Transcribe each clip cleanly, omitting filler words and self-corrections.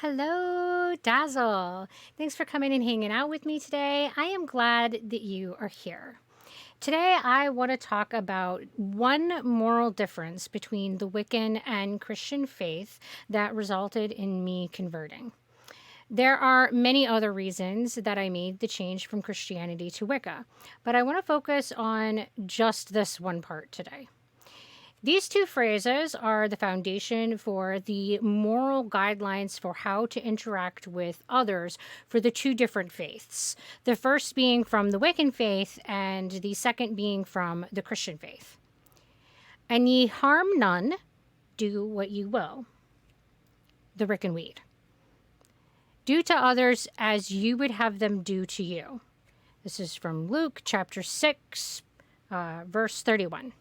Hello, Dazzle. Thanks for coming and hanging out with me today. I am glad that you are here. Today, I want to talk about one moral difference between the Wiccan and Christian faith that resulted in me converting. There are many other reasons that I made the change from Christianity to Wicca, but I want to focus on just this one part today. These two phrases are the foundation for the moral guidelines for how to interact with others for the two different faiths. The first being from the Wiccan faith, and the second being from the Christian faith. And ye harm none, do what you will. The Rick and Weed. Do to others as you would have them do to you. This is from Luke chapter 6, verse 31.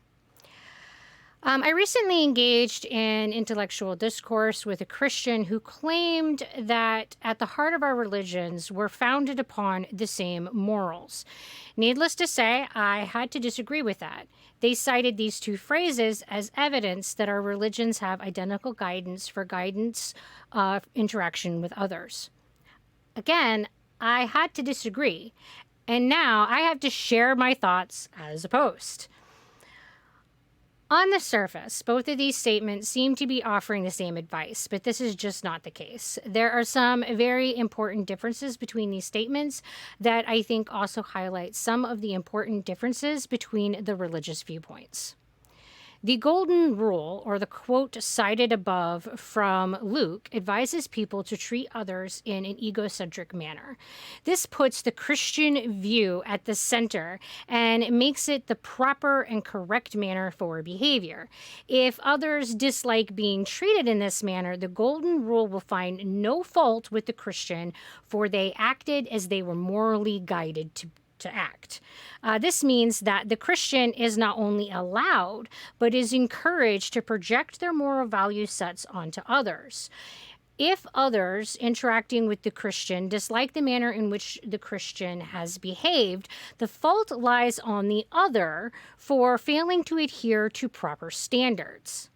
I recently engaged in intellectual discourse with a Christian who claimed that at the heart of our religions were founded upon the same morals. Needless to say, I had to disagree with that. They cited these two phrases as evidence that our religions have identical guidance for guidance of interaction with others. Again, I had to disagree, and now I have to share my thoughts as a post. On the surface, both of these statements seem to be offering the same advice, but this is just not the case. There are some very important differences between these statements that I think also highlight some of the important differences between the religious viewpoints. The golden rule, or the quote cited above from Luke, advises people to treat others in an egocentric manner. This puts the Christian view at the center and makes it the proper and correct manner for behavior. If others dislike being treated in this manner, the golden rule will find no fault with the Christian, for they acted as they were morally guided to act. This means that the Christian is not only allowed, but is encouraged to project their moral value sets onto others. If others interacting with the Christian dislike the manner in which the Christian has behaved, the fault lies on the other for failing to adhere to proper standards.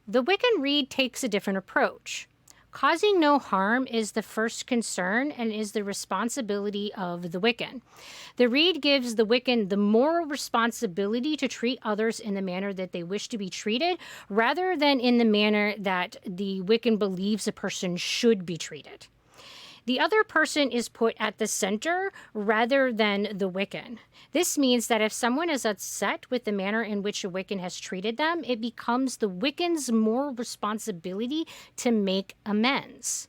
The Wiccan Rede takes a different approach. Causing no harm is the first concern and is the responsibility of the Wiccan. The Rede gives the Wiccan the moral responsibility to treat others in the manner that they wish to be treated, rather than in the manner that the Wiccan believes a person should be treated. The other person is put at the center rather than the Wiccan. This means that if someone is upset with the manner in which a Wiccan has treated them, it becomes the Wiccan's moral responsibility to make amends.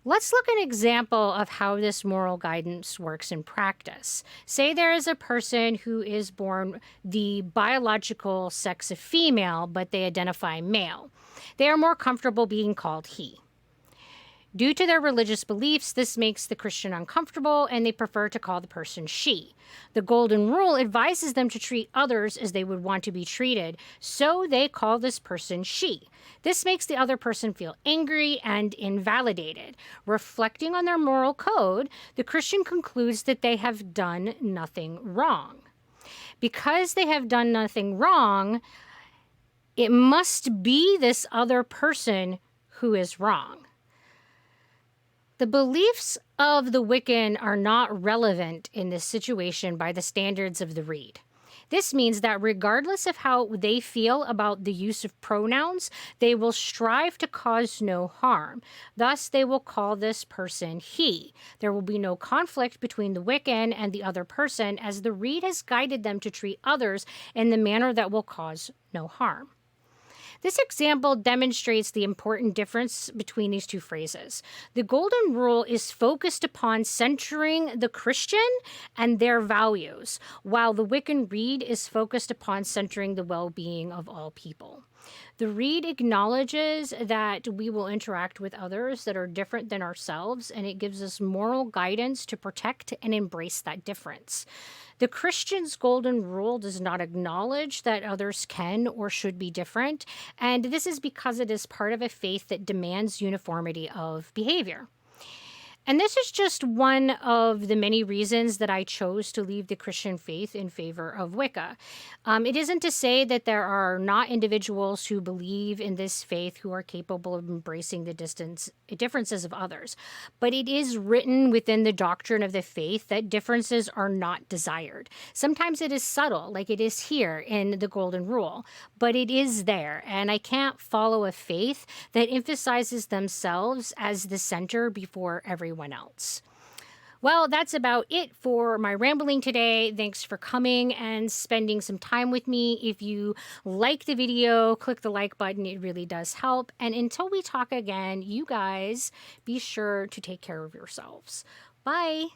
Let's look at an example of how this moral guidance works in practice. Say there is a person who is born the biological sex of female, but they identify male. They are more comfortable being called he. Due to their religious beliefs, this makes the Christian uncomfortable, and they prefer to call the person she. The Golden Rule advises them to treat others as they would want to be treated, so they call this person she. This makes the other person feel angry and invalidated. Reflecting on their moral code, the Christian concludes that they have done nothing wrong. Because they have done nothing wrong, it must be this other person who is wrong. The beliefs of the Wiccan are not relevant in this situation by the standards of the Rede. This means that regardless of how they feel about the use of pronouns, they will strive to cause no harm. Thus, they will call this person he. There will be no conflict between the Wiccan and the other person, as the Rede has guided them to treat others in the manner that will cause no harm. This example demonstrates the important difference between these two phrases. The Golden Rule is focused upon centering the Christian and their values, while the Wiccan Rede is focused upon centering the well-being of all people. The Rede acknowledges that we will interact with others that are different than ourselves, and it gives us moral guidance to protect and embrace that difference. The Christian's Golden Rule does not acknowledge that others can or should be different, and this is because it is part of a faith that demands uniformity of behavior. And this is just one of the many reasons that I chose to leave the Christian faith in favor of Wicca. It isn't to say that there are not individuals who believe in this faith who are capable of embracing the differences of others, but it is written within the doctrine of the faith that differences are not desired. Sometimes it is subtle, like it is here in the Golden Rule, but it is there, and I can't follow a faith that emphasizes themselves as the center before everyone else. Well, that's about it for my rambling today. Thanks for coming and spending some time with me. If you like the video, click the like button. It really does help. And until we talk again, you guys be sure to take care of yourselves. Bye.